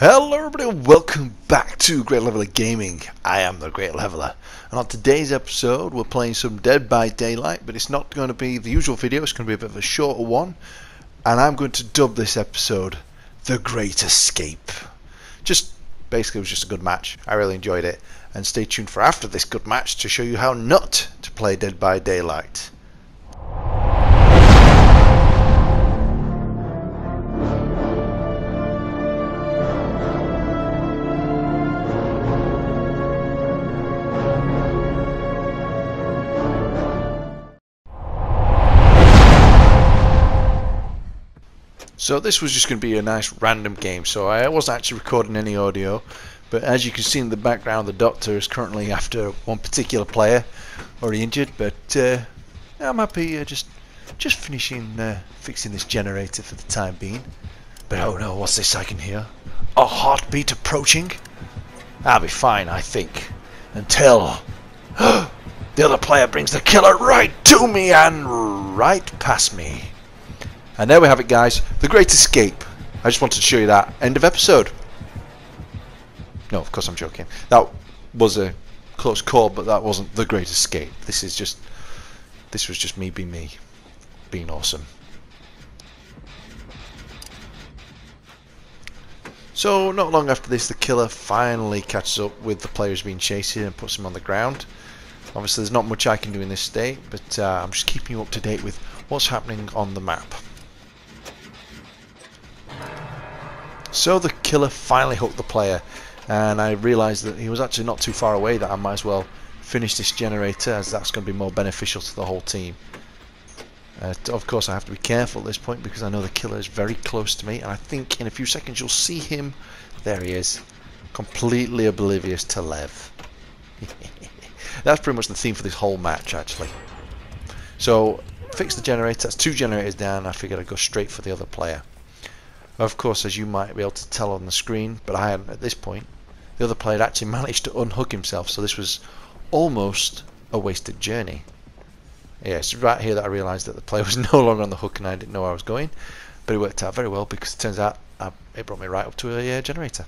Hello everybody and welcome back to Great Leveler Gaming. I am the Great Leveler, and on today's episode we're playing some Dead by Daylight, but it's not going to be the usual video, it's going to be a bit of a shorter one, and I'm going to dub this episode The Great Escape. Basically it was just a good match, I really enjoyed it, and stay tuned for after this good match to show you how not to play Dead by Daylight. So this was just going to be a nice random game, so I wasn't actually recording any audio, but as you can see in the background, the doctor is currently after one particular player, already injured, but I'm happy just finishing fixing this generator for the time being. But oh no, what's this I can hear? A heartbeat approaching? I'll be fine, I think, until the other player brings the killer right to me and right past me. And there we have it, guys, The Great Escape. I just wanted to show you that. End of episode. No, of course I'm joking. That was a close call, but that wasn't The Great Escape. This was just me being awesome. So not long after this, the killer finally catches up with the player who's been chasing and puts him on the ground. Obviously there's not much I can do in this state, but I'm just keeping you up to date with what's happening on the map. So the killer finally hooked the player, and I realised that he was actually not too far away, that I might as well finish this generator, as that's going to be more beneficial to the whole team. Of course I have to be careful at this point because I know the killer is very close to me, and I think in a few seconds you'll see him. There he is, completely oblivious to Lev. That's pretty much the theme for this whole match, actually. So fix the generator, that's 2 generators down. I figured I'd go straight for the other player. Of course, as you might be able to tell on the screen, but I hadn't at this point, the other player had actually managed to unhook himself, so this was almost a wasted journey. Yeah, it's right here that I realised that the player was no longer on the hook and I didn't know where I was going, but it worked out very well because it turns out it brought me right up to a generator.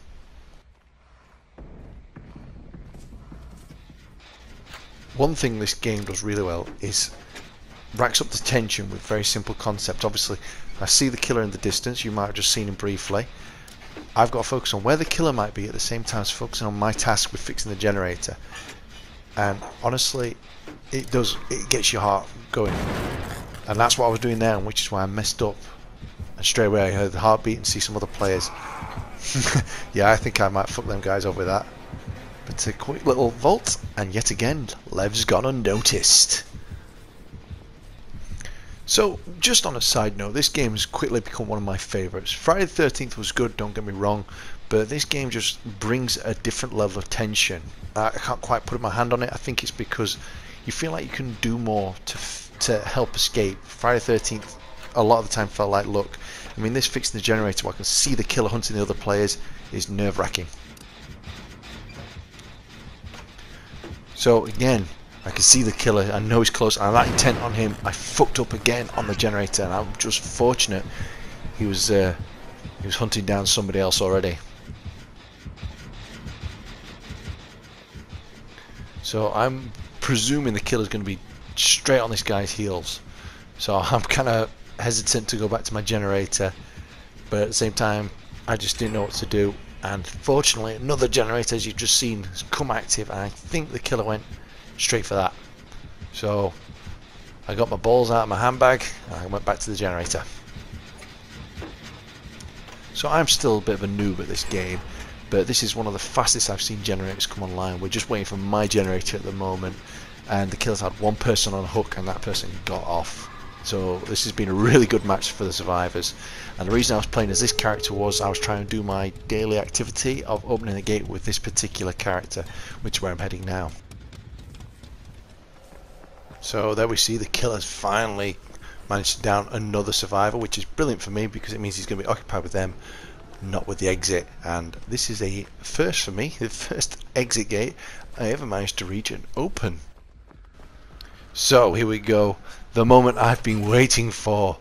One thing this game does really well is racks up the tension with very simple concepts. Obviously I see the killer in the distance, you might have just seen him briefly. I've got to focus on where the killer might be at the same time as focusing on my task with fixing the generator. And honestly, it gets your heart going. And that's what I was doing there, which is why I messed up. And straight away I heard the heartbeat and see some other players. Yeah, I think I might fuck them guys up with that. But a quick little vault, and yet again, Lev's gone unnoticed. So, just on a side note, this game has quickly become one of my favourites. Friday the 13th was good, don't get me wrong, but this game just brings a different level of tension. I can't quite put my hand on it. I think it's because you feel like you can do more to help escape. Friday the 13th, a lot of the time felt like, look, I mean, this fixing the generator where I can see the killer hunting the other players is nerve-wracking. So, again, I can see the killer, I know he's close, I'm that intent on him. I fucked up again on the generator, and I'm just fortunate he was hunting down somebody else already. So I'm presuming the killer's going to be straight on this guy's heels. So I'm kind of hesitant to go back to my generator, but at the same time I just didn't know what to do. And fortunately another generator, as you've just seen, has come active, and I think the killer went straight for that. So I got my balls out of my handbag and I went back to the generator. So I'm still a bit of a noob at this game, but this is one of the fastest I've seen generators come online. We're just waiting for my generator at the moment, and the killer's had one person on a hook and that person got off. So this has been a really good match for the survivors, and the reason I was playing as this character was I was trying to do my daily activity of opening the gate with this particular character, which is where I'm heading now. So there we see the killer's finally managed to down another survivor, which is brilliant for me because it means he's going to be occupied with them, not with the exit. And this is a first for me, the first exit gate I ever managed to reach and open. So here we go, the moment I've been waiting for,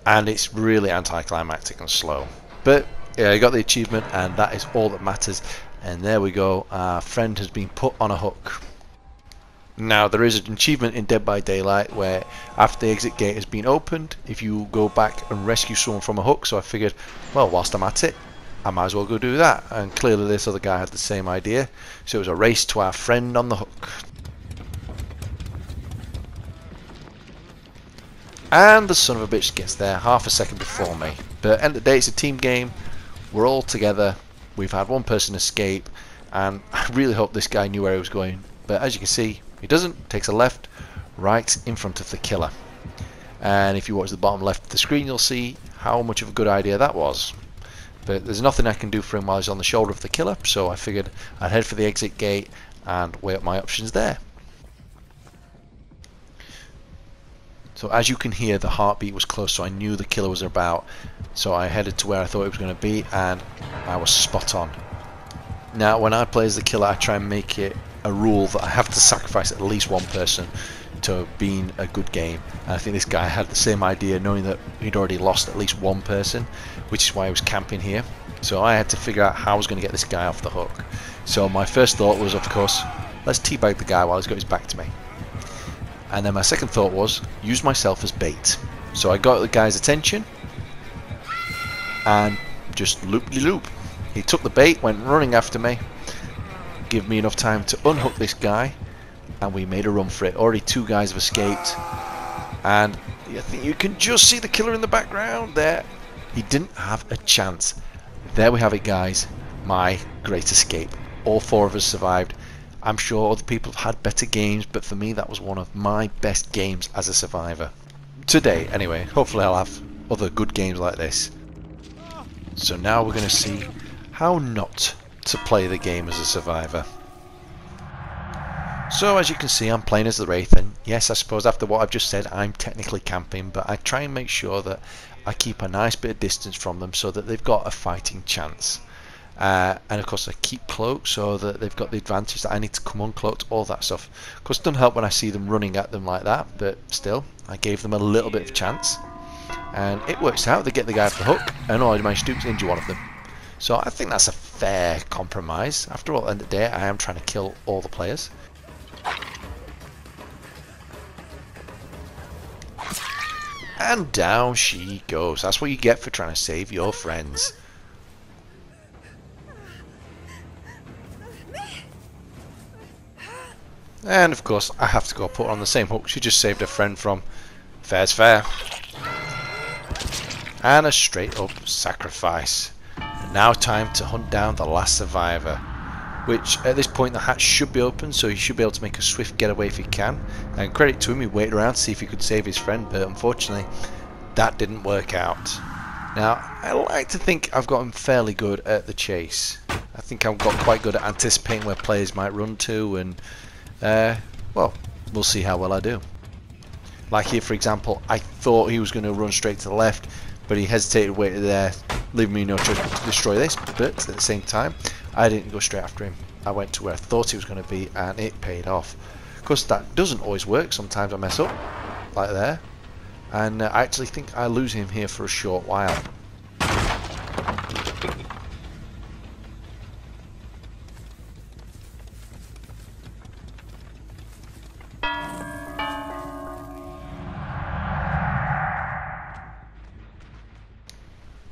and it's really anticlimactic and slow. But Yeah, I got the achievement, and that is all that matters. And there we go, our friend has been put on a hook. Now there is an achievement in Dead by Daylight where after the exit gate has been opened, if you go back and rescue someone from a hook, so I figured, well, whilst I'm at it, I might as well go do that. And clearly this other guy had the same idea, so it was a race to our friend on the hook. And the son of a bitch gets there half a second before me. But at the end of the day, it's a team game, we're all together, we've had one person escape, and I really hope this guy knew where he was going. But as you can see, he doesn't, takes a left, right in front of the killer. And if you watch the bottom left of the screen, you'll see how much of a good idea that was. But there's nothing I can do for him while he's on the shoulder of the killer, so I figured I'd head for the exit gate and weigh up my options there. So as you can hear, the heartbeat was close, so I knew the killer was about. So I headed to where I thought it was going to be, and I was spot on. Now, when I play as the killer, I try and make it a rule that I have to sacrifice at least one person to being a good game. And I think this guy had the same idea, knowing that he'd already lost at least one person, which is why he was camping here. So I had to figure out how I was going to get this guy off the hook. So my first thought was, of course, let's teabag the guy while he's got his back to me. And then my second thought was, use myself as bait. So I got the guy's attention and just loop-de-loop. He took the bait, went running after me, give me enough time to unhook this guy, and we made a run for it. Already two guys have escaped, and I think you can just see the killer in the background there. He didn't have a chance. There we have it, guys, my great escape. All four of us survived. I'm sure other people have had better games, but for me that was one of my best games as a survivor. Today, anyway. Hopefully I'll have other good games like this. So now we're going to see how not to play the game as a survivor. So as you can see, I'm playing as the Wraith, and yes, I suppose after what I've just said, I'm technically camping, but I try and make sure that I keep a nice bit of distance from them so that they've got a fighting chance. And of course I keep cloaked so that they've got the advantage that I need to come uncloaked, all that stuff. Of course it doesn't help when I see them running at them like that, but still, I gave them a little bit of chance. And it works out, they get the guy off the hook, and all I managed to do is injure one of them. So I think that's a fair compromise. After all, at the end of the day, I am trying to kill all the players. And down she goes. That's what you get for trying to save your friends. And of course, I have to go put her on the same hook she just saved her friend from. Fair's fair. And a straight up sacrifice. And now time to hunt down the last survivor. Which at this point the hatch should be open, so he should be able to make a swift getaway if he can. And credit to him, he waited around to see if he could save his friend, but unfortunately that didn't work out. Now, I like to think I've gotten fairly good at the chase. I think I've got quite good at anticipating where players might run to, and well, we'll see how well I do. Like here, for example, I thought he was going to run straight to the left, but he hesitated, waited there, leaving me no choice but to destroy this. But at the same time, I didn't go straight after him. I went to where I thought he was going to be, and it paid off. Of course, that doesn't always work. Sometimes I mess up, like there, and I actually think I lose him here for a short while.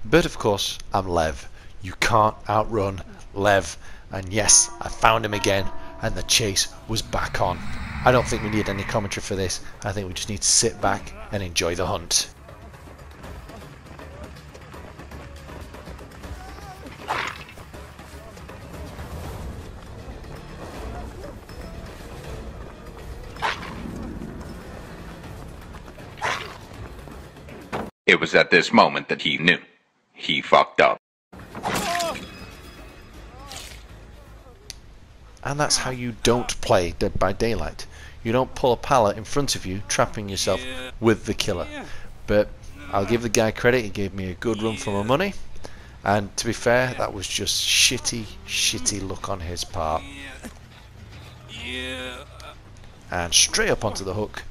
But of course, I'm Lev. You can't outrun Lev. And yes, I found him again, and the chase was back on. I don't think we need any commentary for this. I think we just need to sit back and enjoy the hunt. It was at this moment that he knew. He fucked up. And that's how you don't play Dead by Daylight. You don't pull a pallet in front of you, trapping yourself with the killer. But I'll give the guy credit, he gave me a good run for my money. And to be fair, that was just shitty luck on his part. And straight up onto the hook,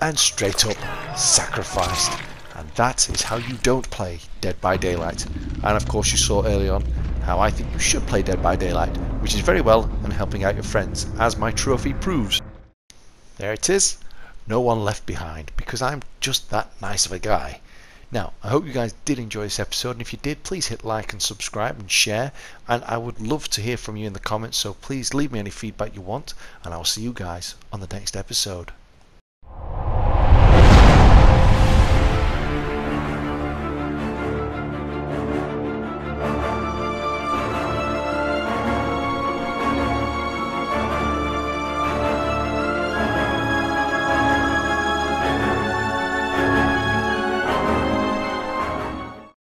and straight up sacrificed. And that is how you don't play Dead by Daylight. And of course you saw early on how I think you should play Dead by Daylight, which is very well and helping out your friends, as my trophy proves. There it is, no one left behind, because I'm just that nice of a guy. Now, I hope you guys did enjoy this episode, and if you did, please hit like and subscribe and share, and I would love to hear from you in the comments, so please leave me any feedback you want, and I will see you guys on the next episode.